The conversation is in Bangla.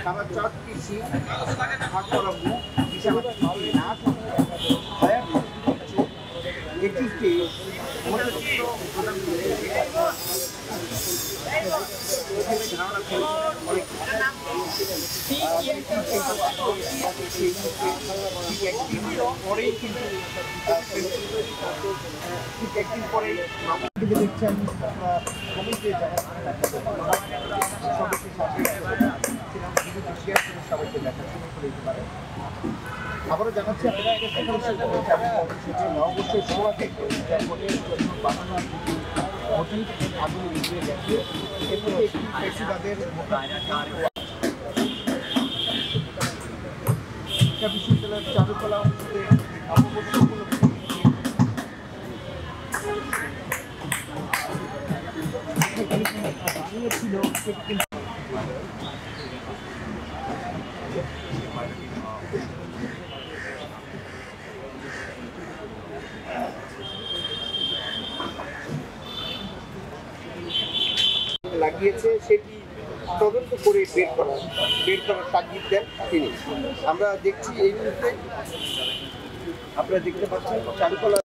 খাবার চট কৃষি ভাগ করা মুখ হিসাবে না এটিকে ধারণা করে অনেক পরেই কিন্তু ঠিক একদিন পরে দেখছেন সবাইকে দেখা করে দিতে পারে। আবারও জানাচ্ছি আপনারা অবশ্যই শোয়া থেকে বানানো আগুন এগিয়ে গেছে এর মধ্যে একটি পেশিদাদের বিশ্ববিদ্যালয়ের চারুকলা অনুষদে অবশ্য বানিয়েছিল লাগিয়েছে সেটি তদন্ত করে বের করার তাগিদ দেন তিনি। আমরা দেখছি এই মুহূর্তে আপনারা দেখতে পাচ্ছেন চারুকলা